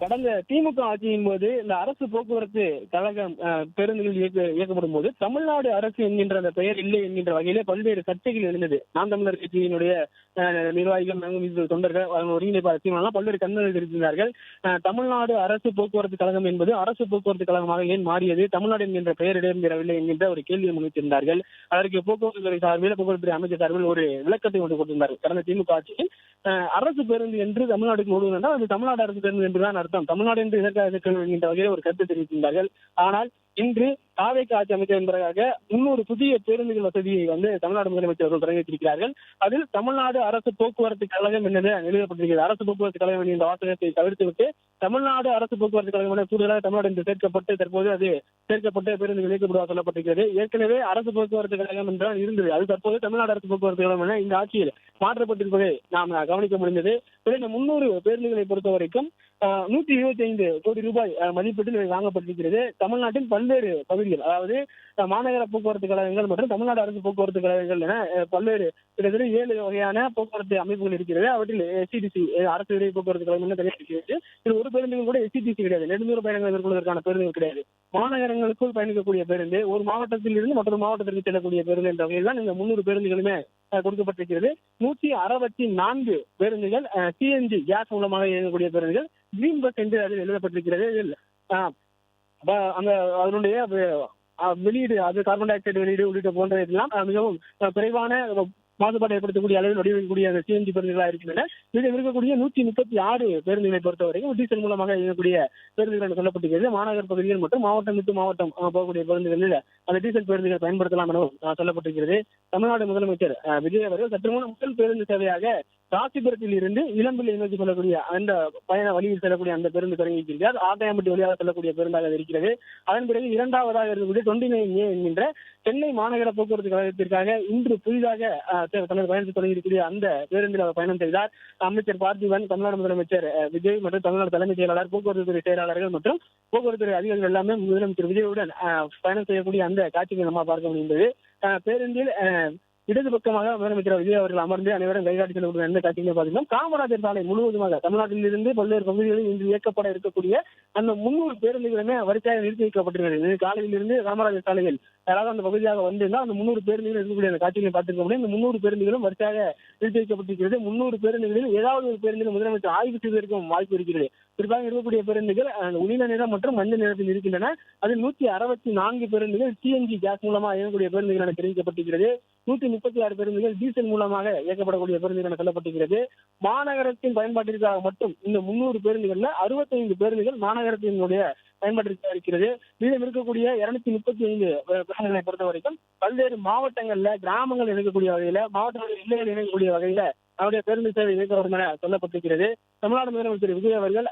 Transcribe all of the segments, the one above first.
கடந்த திமுக ஆட்சியின் போது இந்த அரசு போக்குவரத்து கழகம் பேருந்துகள் இயக்கப்படும் போது தமிழ்நாடு அரசு என்கின்ற அந்த பெயர் இல்லை என்கின்ற வகையிலே பல்வேறு சர்ச்சைகள் எழுந்தது. நாம் தமிழர் கட்சியினுடைய நிர்வாகிகள், தொண்டர்கள், ஒருங்கிணைப்பாளர் பல்வேறு கண்டனங்கள் தெரிவித்தார்கள். தமிழ்நாடு அரசு போக்குவரத்து கழகம் என்பது அரசு போக்குவரத்து கழகமாக ஏன் மாறியது, தமிழ்நாடு என்கின்ற பெயர் இடம்பெறவில்லை என்கின்ற ஒரு கேள்வியை முன்வைத்திருந்தார்கள். அதற்கு போக்குவரத்து துறை சார்பில், போக்குவரத்து அமைச்சர் சார்பில் ஒரு விளக்கத்தை கொண்டு கொடுத்திருந்தார்கள். கடந்த திமுக ஆட்சியில் அரசு பேருந்து என்று தமிழ்நாடுக்கு முழுவதும் என்றால் அது தமிழ்நாடு அரசு பேருந்து என்றுதான் அர்த்தம், தமிழ்நாடு என்று இதற்காக என்கின்ற வகையில் ஒரு கருத்து தெரிவித்திருந்தார்கள். ஆனால் இன்று தாவேகா ஆட்சி அமைச்சர் என்பதற்காக 300 புதிய பேருந்துகள் வசதியை தமிழ்நாடு முதலமைச்சர் அவர்கள் தொடங்கி வைத்திருக்கிறார்கள். அதில் தமிழ்நாடு அரசு போக்குவரத்து கழகம் என்று எழுதப்பட்டிருக்கிறது. அரசு போக்குவரத்து கழகம் என்ற வாசகத்தை தவிர்த்துவிட்டு தமிழ்நாடு அரசு போக்குவரத்து கழகம் என கூடுதலாக தமிழ்நாடு என்று சேர்க்கப்பட்டு தற்போது அது சேர்க்கப்பட்ட பேருந்துகள் இயக்கப்படுவதாக சொல்லப்பட்டிருக்கிறது. ஏற்கனவே அரசு போக்குவரத்து கழகம் என்றால் இருந்தது, அது தற்போது தமிழ்நாடு அரசு போக்குவரத்து கழகம் என இந்த ஆட்சியில் மாற்றப்பட்டிருப்பதை நாம் கவனிக்க முடிந்தது. இந்த 300 பேருந்துகளை பொறுத்த வரைக்கும் 125 கோடி ரூபாய் மதிப்பீட்டில் வாங்கப்பட்டிருக்கிறது. தமிழ்நாட்டின் பல்வேறு பகுதிகள், அதாவது மாநகர போக்குவரத்து கழகங்கள் மற்றும் தமிழ்நாடு அரசு போக்குவரத்து கழகங்கள் என பல்வேறு கிட்டத்தட்ட 7 வகையான போக்குவரத்து அமைப்புகள் இருக்கிறது. அவற்றில் எஸ்சிடிசி அரசு விரைவு போக்குவரத்து கழகம் தனியாக இருக்கிறது. இது ஒரு பேருந்துகள் கூட எஸ்சிடிசி கிடையாது, நெடுந்தூர பயணங்கள் மேற்கொள்வதற்கான பேருந்துகள் கிடையாது. மாநகரங்களுக்குள் பயணிக்கக்கூடிய பேருந்து, ஒரு மாவட்டத்தில் இருந்து மற்றொரு மாவட்டத்திற்கு செல்லக்கூடிய பேருந்து என்ற வகையில் தான் இந்த 300 பேருந்துகளுமே கொடுக்கப்பட்டிருக்கிறது. 164 பேருந்துகள் சிஎன்ஜி கேஸ் மூலமாக இயங்கக்கூடிய பேருந்துகள், கிரீன் பஸ் என்று அதில் எழுதப்பட்டிருக்கிறது. இதில் அதனுடைய வெளியீடு, அது கார்பன் டை ஆக்சைடு வெளியீடு உள்ளிட்ட போன்றதெல்லாம் மிகவும் குறைவான மாசுபாட்டை ஏற்படுத்தக்கூடிய அளவில் வடிவமைக்கக்கூடிய அந்த சிஎன்ஜி பேருந்துகளாக இருக்கின்றன. இதில் இருக்கக்கூடிய 136 பேருந்துகளை பொறுத்தவரைக்கும் டீசல் மூலமாக இயங்கக்கூடிய பேருந்துகள் என்று சொல்லப்பட்டிருக்கிறது. மாநகர் பகுதிகள் மற்றும் மாவட்டம் விட்டு மாவட்டம் போகக்கூடிய பேருந்துகளில் அந்த டீசல் பேருந்துகள் பயன்படுத்தலாம் எனவும் சொல்லப்பட்டிருக்கிறது. தமிழ்நாடு முதலமைச்சர் விஜய் அவர்கள் சற்று முன் முதல் பேருந்து சேவையாக ராசிபுரத்தில் இருந்து இளம்பிள்ளை நோக்கி செல்லக்கூடிய அந்த பயண வழியில் செல்லக்கூடிய அந்த பேருந்து தொடங்கி வைத்திருக்கிறார். ஆதாயம்பட்டி வழியாக செல்லக்கூடிய பேருந்தாக இருக்கிறது. அதன் பிறகு இரண்டாவதாக இருக்கக்கூடிய 29A என்கின்ற சென்னை மாநகர போக்குவரத்து கழகத்திற்காக இன்று புதிதாக தனது பயணத்தை தொடங்கியிருக்கூடிய அந்த பேருந்தில் அவர் பயணம் செய்தார். அமைச்சர் பார்த்திபன், தமிழ்நாடு முதலமைச்சர் விஜய் மற்றும் தமிழ்நாடு தலைமைச் செயலாளர், போக்குவரத்து துறை செயலாளர்கள் மற்றும் போக்குவரத்து துறை அதிகாரிகள் எல்லாமே முதலமைச்சர் விஜயுடன் பயணம் செய்யக்கூடிய அந்த காட்சிகளை நம்ம பார்க்க முடிந்தது. பேருந்தில் இடது பக்கமாக முதலமைச்சர் விஜய் அவர்கள் அமர்ந்து அனைவரும் கைகாட்டி செல்லக்கூடிய எந்த காட்சிகளை பார்த்தீங்கன்னா, காமராஜர் சாலை முழுவதுமாக தமிழ்நாட்டில் இருந்து பல்வேறு பகுதிகளில் இன்று இயக்கப்பட இருக்கக்கூடிய அந்த 300 பேருந்துகளுமே வரிசையாக நிறுத்தி வைக்கப்பட்டிருக்கிறது. காலையில் இருந்து காமராஜர் சாலையில் யாராவது அந்த பகுதியாக வந்திருந்தால் அந்த 300 பேருந்துகள் இருக்கக்கூடிய அந்த காட்சிகளை பார்த்திருக்க முடியும். இந்த 300 பேருந்துகளும் வரிசையாக நிறுத்தி வைக்கப்பட்டிருக்கிறது. 300 பேருந்துகளில் ஏதாவது ஒரு பேருந்தில் முதலமைச்சர் ஆய்வு செய்வதற்கும் வாய்ப்பு இருக்கிறது. குறிப்பாக இருக்கக்கூடிய பேருந்துகள் நீல நிறம் மற்றும் மஞ்சள் நிறத்தில் இருக்கின்றன. அதில் 164 பேருந்துகள் சிஎன்ஜி கேஸ் மூலமாக இயங்கக்கூடிய பேருந்துகள் என தெரிவிக்கப்பட்டிருக்கிறது. 136 பேருந்துகள் டீசல் மூலமாக இயக்கப்படக்கூடிய பேருந்துகள் என சொல்லப்பட்டிருக்கிறது. மாநகரத்தின் பயன்பாட்டிற்காக மட்டும் இந்த 300 பேருந்துகள்ல 65 பேருந்துகள் மாநகரத்தினுடைய பயன்பாட்டிற்காக இருக்கிறது. மீதம் இருக்கக்கூடிய 235 பேருந்துகளை பொறுத்த வரைக்கும் பல்வேறு மாவட்டங்கள்ல, கிராமங்கள் இணைக்கக்கூடிய வகையில, மாவட்டங்களில் இல்லைகள் இணைக்கக்கூடிய வகையில அவருடைய பேருந்து சேவை இயக்கப்படும் என சொல்லப்பட்டிருக்கிறது. தமிழ்நாடு முதலமைச்சர் விஜய் அவர்கள்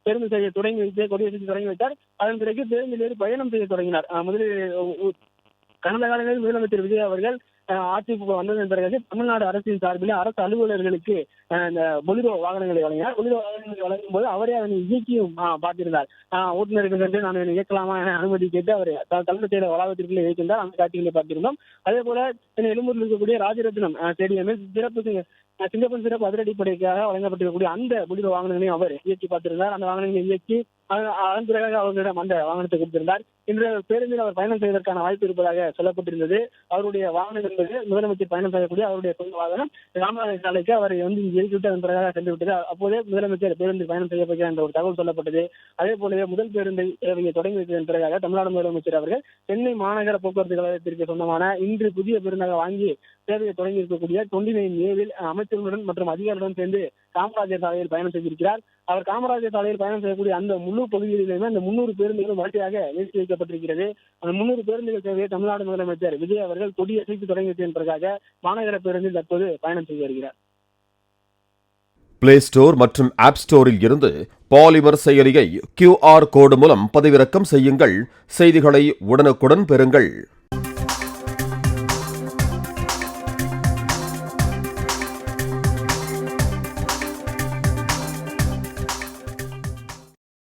பேருந்து சேவையை தொடங்கி வைத்து கொடியசைத்து தொடங்கி வைத்தார். அதன் பிறகு பேருந்தில் பயணம் செய்ய தொடங்கினார். முதலில் கடந்த காலங்களில் முதலமைச்சர் விஜய் அவர்கள் ஆட்சிக்கு வந்ததன் பிறகு தமிழ்நாடு அரசின் சார்பில் அரசு அலுவலர்களுக்கு இந்த பொலிரோ வாகனங்களை வழங்கினார். பொலிரோ வாகனங்களை வழங்கும் போது அவரே அதனை இயக்கியும் பார்த்திருந்தார். ஓட்டுநருக்கு சென்று நான் இயக்கலாமா என அனுமதி கேட்டு அவர் தலைமைச் செயலர் வளாகத்திற்குள்ளே இயக்கின்றார். அந்த காட்சிகளை பார்த்திருந்தோம். அதே போல சென்னை எழும்பூரில் இருக்கக்கூடிய ராஜரத்னம் ஸ்டேடியமில் சிங்கப்பன் சிறப்பு அதிரடிப்படைக்காக வழங்கப்பட்டிருக்கக்கூடிய அந்த பொலிரோ வாகனங்களையும் அவர் இயக்கி பார்த்திருந்தார். அந்த வாகனங்களை இயக்கி அதன் பிறகு அவர்களிடம் அந்த வாகனத்தை கொடுத்திருந்தார். இன்று பேருந்தில் அவர் பயணம் செய்வதற்கான வாய்ப்பு இருப்பதாக சொல்லப்பட்டிருந்தது. அவருடைய வாகனம் என்பது முதலமைச்சர் பயணம் செய்யக்கூடிய அவருடைய சொந்த வாகனம். காமராஜர் சாலைக்கு அவரை இயக்கிவிட்டு அதன் பிறகு சென்று விட்டது. அப்போதே முதலமைச்சர் பேருந்தில் பயணம் செய்ய போகிறார் என்ற ஒரு தகவல் சொல்லப்பட்டது. அதே போலவே முதல் பேருந்தை சேவையை தொடங்கி வைத்ததன் பிறகு தமிழ்நாடு முதலமைச்சர் அவர்கள் சென்னை மாநகர போக்குவரத்து கழகத்திற்கு சொந்தமான இன்று புதிய பேருந்தாக வாங்கி சேவையை தொடங்கி இருக்கக்கூடிய 29A அமைச்சர்களுடன் மற்றும் அதிகாரிகளுடன் சேர்ந்து காமராஜர் சாலையில் பயணம் செய்திருக்கிறார். அவர் காமராஜர் சாலையில் பயணம் செய்யக்கூடிய அந்த முழு பகுதிகளிலுமே அந்த 300 பேருந்துகளும் வரிசையாக நிறுத்தி வைக்கப்பட்டிருக்கிறது. அந்த 300 பேருந்துகள் சேவையை தமிழ்நாடு முதலமைச்சர் விஜய் அவர்கள் கொடியசைத்து தொடங்கி வைத்ததன் பிறகு மாநகர பேருந்தில் தற்போது பயணம் செய்து வருகிறார். பிளே ஸ்டோர் மற்றும் ஆப் ஸ்டோரில் இருந்து பாலிமர் செயலியை QR கோடு மூலம் பதிவிறக்கம் செய்யுங்கள். செய்திகளை உடனுக்குடன் பெறுங்கள்.